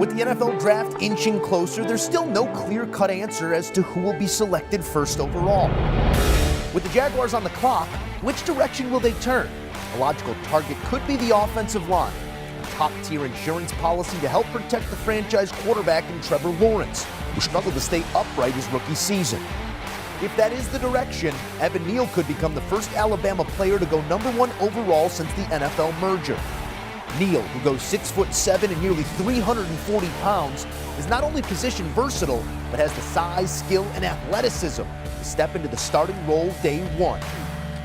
With the NFL draft inching closer, there's still no clear-cut answer as to who will be selected first overall. With the Jaguars on the clock, which direction will they turn? A logical target could be the offensive line, a top-tier insurance policy to help protect the franchise quarterback in Trevor Lawrence, who struggled to stay upright his rookie season. If that is the direction, Evan Neal could become the first Alabama player to go #1 overall since the NFL merger. Neal, who goes 6'7" and nearly 340 pounds, is not only position versatile, but has the size, skill, and athleticism to step into the starting role day one.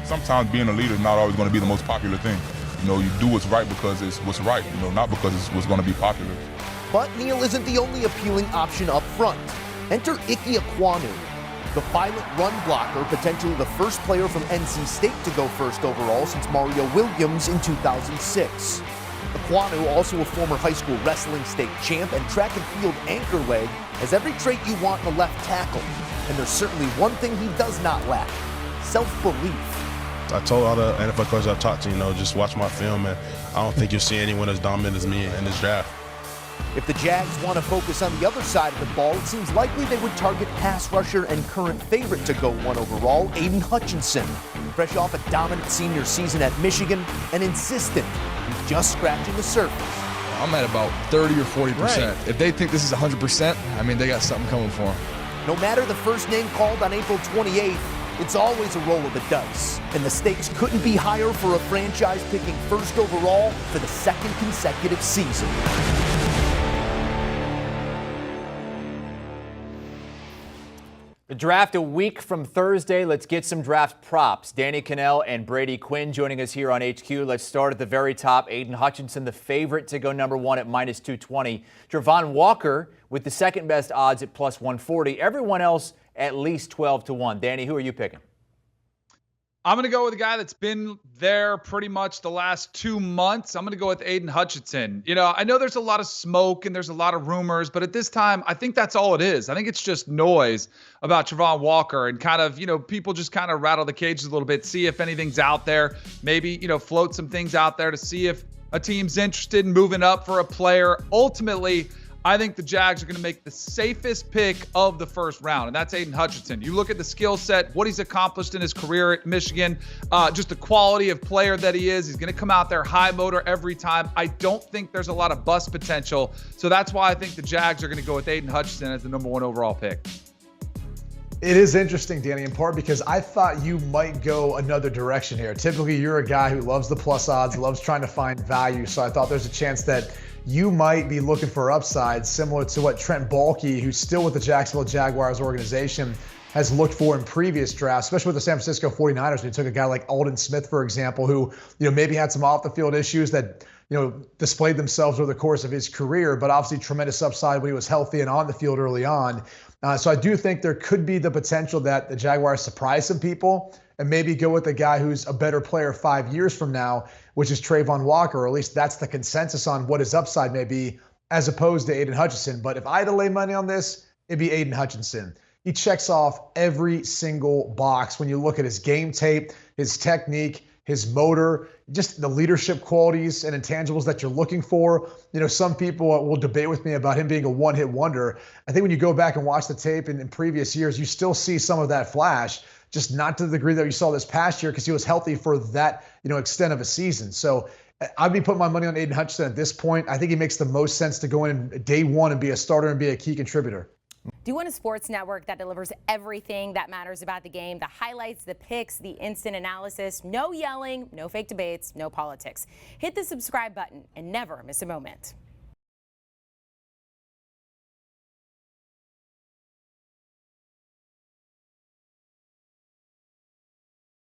Sometimes being a leader is not always going to be the most popular thing. You do what's right because it's what's right, not because it's what's going to be popular. But Neal isn't the only appealing option up front. Enter Ike Ekwonu, the violent run blocker, potentially the first player from NC State to go first overall since Mario Williams in 2006. Ekwonu, also a former high school wrestling state champ and track and field anchor leg, has every trait you want in a left tackle. And there's certainly one thing he does not lack: self-belief. I told all the NFL coaches I talked to, just watch my film, and I don't think you'll see anyone as dominant as me in this draft. If the Jags want to focus on the other side of the ball, it seems likely they would target pass rusher and current favorite to go 1 overall, Aiden Hutchinson. Fresh off a dominant senior season at Michigan and insistent he's just scratching the surface. I'm at about 30 or 40%. Right. If they think this is 100%, they got something coming for them. No matter the first name called on April 28th, it's always a roll of the dice. And the stakes couldn't be higher for a franchise picking first overall for the second consecutive season. The draft a week from Thursday. Let's get some draft props. Danny Kanell and Brady Quinn joining us here on HQ. Let's start at the very top. Aiden Hutchinson, the favorite to go #1 at -220. Travon Walker with the second best odds at +140. Everyone else at least 12-1. Danny, who are you picking? I'm going to go with a guy that's been there pretty much the last 2 months. I'm going to go with Aiden Hutchinson. I know there's a lot of smoke and there's a lot of rumors, but at this time, I think that's all it is. I think it's just noise about Travon Walker and kind of, people just kind of rattle the cages a little bit, see if anything's out there, maybe, float some things out there to see if a team's interested in moving up for a player. Ultimately, I think the Jags are going to make the safest pick of the first round, and that's Aiden Hutchinson. You look at the skill set, what he's accomplished in his career at Michigan, just the quality of player that he is. He's going to come out there high motor every time. I don't think there's a lot of bust potential, so that's why I think the Jags are going to go with Aiden Hutchinson as the #1 overall pick. It is interesting, Danny, in part because I thought you might go another direction here. Typically, you're a guy who loves the plus odds, loves trying to find value, so I thought there's a chance that you might be looking for upside, similar to what Trent Baalke, who's still with the Jacksonville Jaguars organization, has looked for in previous drafts, especially with the San Francisco 49ers. They took a guy like Aldon Smith, for example, who maybe had some off-the-field issues that displayed themselves over the course of his career, but obviously tremendous upside when he was healthy and on the field early on. So I do think there could be the potential that the Jaguars surprise some people and maybe go with a guy who's a better player 5 years from now, which is Travon Walker, or at least that's the consensus on what his upside may be, as opposed to Aiden Hutchinson. But if I had to lay money on this, it'd be Aiden Hutchinson. He checks off every single box when you look at his game tape, his technique, his motor, just the leadership qualities and intangibles that you're looking for. Some people will debate with me about him being a one-hit wonder. I think when you go back and watch the tape in previous years, you still see some of that flash, just not to the degree that you saw this past year because he was healthy for that, extent of a season. So I'd be putting my money on Aiden Hutchinson at this point. I think he makes the most sense to go in day one and be a starter and be a key contributor. Do you want a sports network that delivers everything that matters about the game? The highlights, the picks, the instant analysis, no yelling, no fake debates, no politics. Hit the subscribe button and never miss a moment.